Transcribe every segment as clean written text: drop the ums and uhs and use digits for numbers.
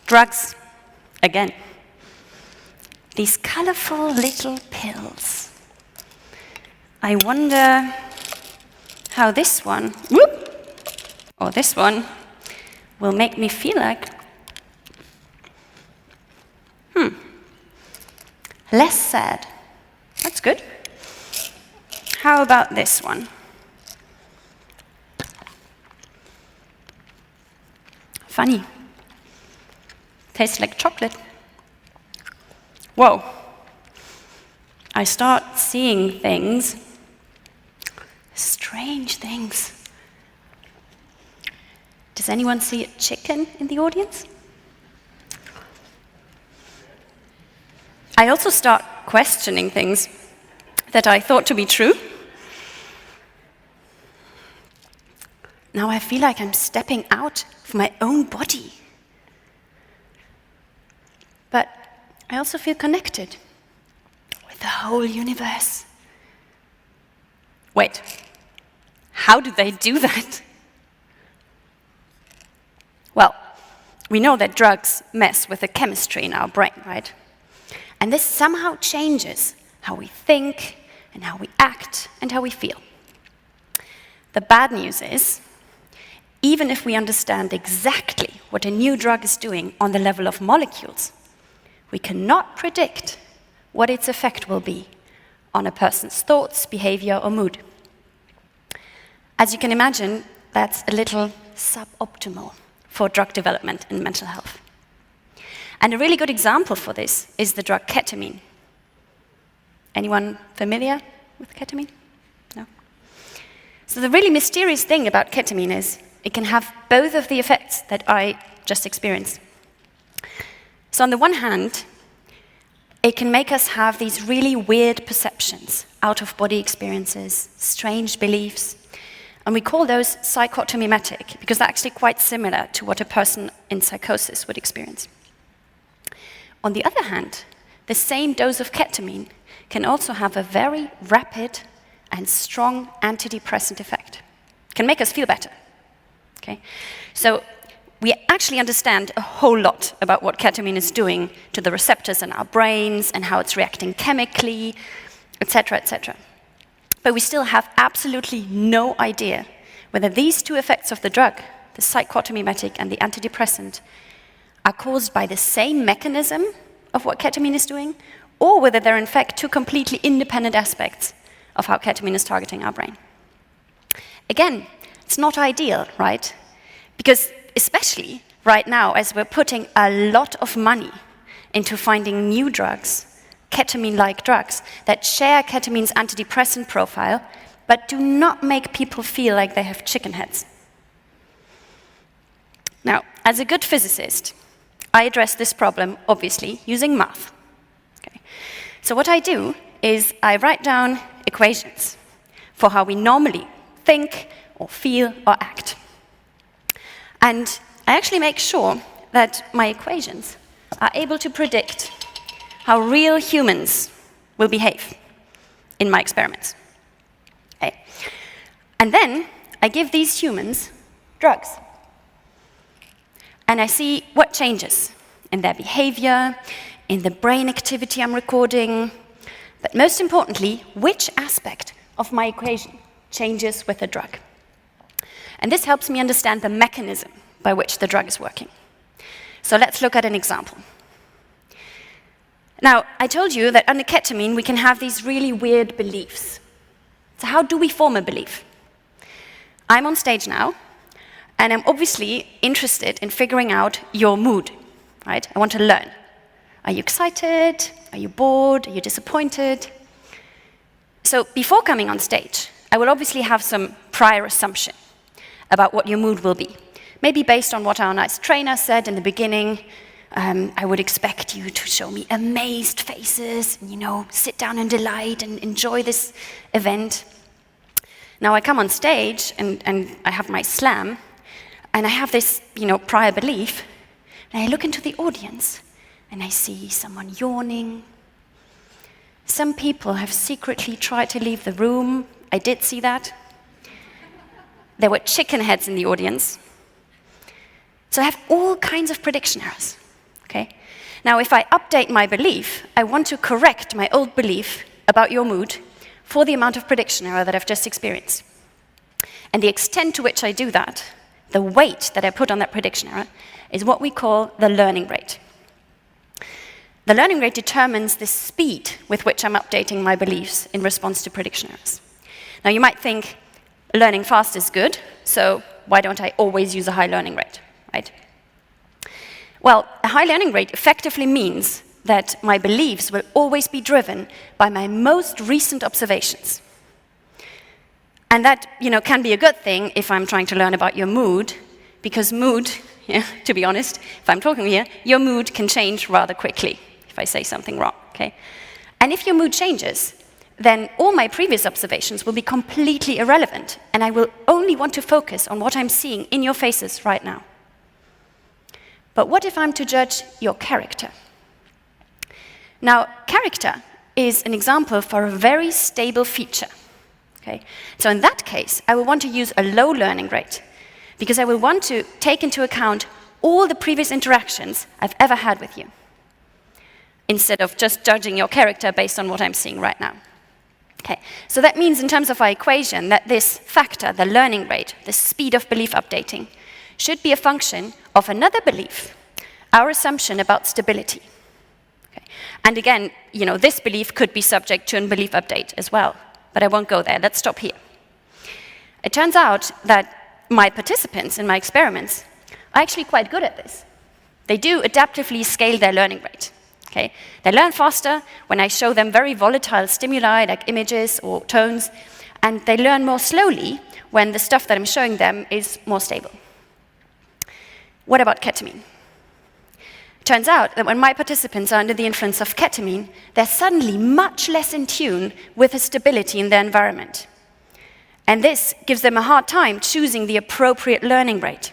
Drugs, again. These colorful little pills. I wonder how this one, or this one, will make me feel like, less sad. That's good. How about this one? Funny. Tastes like chocolate. Whoa. I start seeing things, strange things. Does anyone see a chicken in the audience? I also start questioning things that I thought to be true. Now I feel like I'm stepping out of my own body. But I also feel connected with the whole universe. Wait, how do they do that? Well, we know that drugs mess with the chemistry in our brain, right? And this somehow changes how we think and how we act and how we feel. The bad news is, even if we understand exactly what a new drug is doing on the level of molecules, we cannot predict what its effect will be on a person's thoughts, behavior, or mood. As you can imagine, that's a little suboptimal for drug development in mental health. And a really good example for this is the drug ketamine. Anyone familiar with ketamine? No? So the really mysterious thing about ketamine is it can have both of the effects that I just experienced. So on the one hand, it can make us have these really weird perceptions, out-of-body experiences, strange beliefs, and we call those psychotomimetic because they're actually quite similar to what a person in psychosis would experience. On the other hand, the same dose of ketamine can also have a very rapid and strong antidepressant effect. It can make us feel better. Okay? So we actually understand a whole lot about what ketamine is doing to the receptors in our brains and how it's reacting chemically, etc., etc. But we still have absolutely no idea whether these two effects of the drug, the psychotomimetic and the antidepressant, are caused by the same mechanism of what ketamine is doing, or whether they're in fact two completely independent aspects of how ketamine is targeting our brain. Again, it's not ideal, right? Because especially right now, as we're putting a lot of money into finding new drugs, ketamine-like drugs, that share ketamine's antidepressant profile, but do not make people feel like they have chicken heads. Now, as a good physicist, I address this problem, obviously, using math. Okay. So what I do is I write down equations for how we normally think or feel or act. And I actually make sure that my equations are able to predict how real humans will behave in my experiments. Okay. And then I give these humans drugs. And I see what changes in their behavior, in the brain activity I'm recording, but most importantly, which aspect of my equation changes with the drug. And this helps me understand the mechanism by which the drug is working. So let's look at an example. Now, I told you that under ketamine we can have these really weird beliefs. So how do we form a belief? I'm on stage now, and I'm obviously interested in figuring out your mood, right? I want to learn. Are you excited? Are you bored? Are you disappointed? So before coming on stage, I will obviously have some prior assumption about what your mood will be. Maybe based on what our nice trainer said in the beginning, I would expect you to show me amazed faces, and, sit down in delight and enjoy this event. Now I come on stage and I have my slam, and I have this, prior belief, and I look into the audience and I see someone yawning. Some people have secretly tried to leave the room. I did see that. There were chicken heads in the audience. So I have all kinds of prediction errors. okay? Now, if I update my belief, I want to correct my old belief about your mood for the amount of prediction error that I've just experienced. And the extent to which I do that, the weight that I put on that prediction error, is what we call the learning rate. The learning rate determines the speed with which I'm updating my beliefs in response to prediction errors. Now, you might think learning fast is good, so why don't I always use a high learning rate, right? Well, a high learning rate effectively means that my beliefs will always be driven by my most recent observations. And that, can be a good thing if I'm trying to learn about your mood, because mood, to be honest, if I'm talking here, your mood can change rather quickly if I say something wrong, okay? And if your mood changes, then all my previous observations will be completely irrelevant, and I will only want to focus on what I'm seeing in your faces right now. But what if I'm to judge your character? Now, character is an example for a very stable feature. Okay? So in that case, I will want to use a low learning rate, because I will want to take into account all the previous interactions I've ever had with you, instead of just judging your character based on what I'm seeing right now. Okay, so that means in terms of our equation that this factor, the learning rate, the speed of belief updating, should be a function of another belief, our assumption about stability. Okay. And again, this belief could be subject to a belief update as well, but I won't go there. Let's stop here. It turns out that my participants in my experiments are actually quite good at this. They do adaptively scale their learning rate. Okay? They learn faster when I show them very volatile stimuli like images or tones, and they learn more slowly when the stuff that I'm showing them is more stable. What about ketamine? Turns out that when my participants are under the influence of ketamine, they're suddenly much less in tune with the stability in their environment. And this gives them a hard time choosing the appropriate learning rate.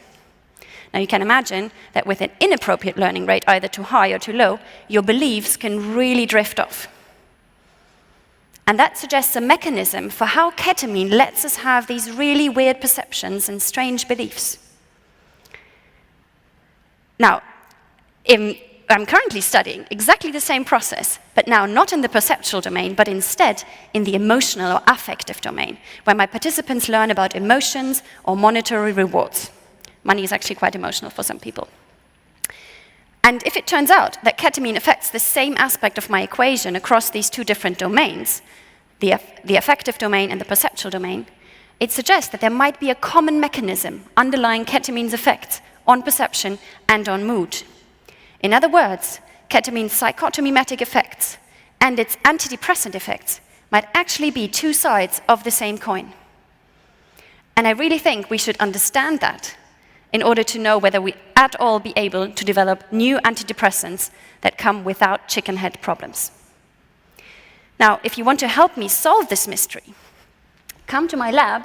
Now, you can imagine that with an inappropriate learning rate, either too high or too low, your beliefs can really drift off. And that suggests a mechanism for how ketamine lets us have these really weird perceptions and strange beliefs. Now, I'm currently studying exactly the same process, but now not in the perceptual domain, but instead in the emotional or affective domain, where my participants learn about emotions or monetary rewards. Money is actually quite emotional for some people. And if it turns out that ketamine affects the same aspect of my equation across these two different domains, the affective domain and the perceptual domain, it suggests that there might be a common mechanism underlying ketamine's effects on perception and on mood. In other words, ketamine's psychotomimetic effects and its antidepressant effects might actually be two sides of the same coin. And I really think we should understand that in order to know whether we at all be able to develop new antidepressants that come without chicken head problems. Now, if you want to help me solve this mystery, come to my lab,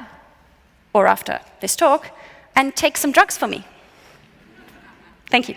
or after this talk, and take some drugs for me. Thank you.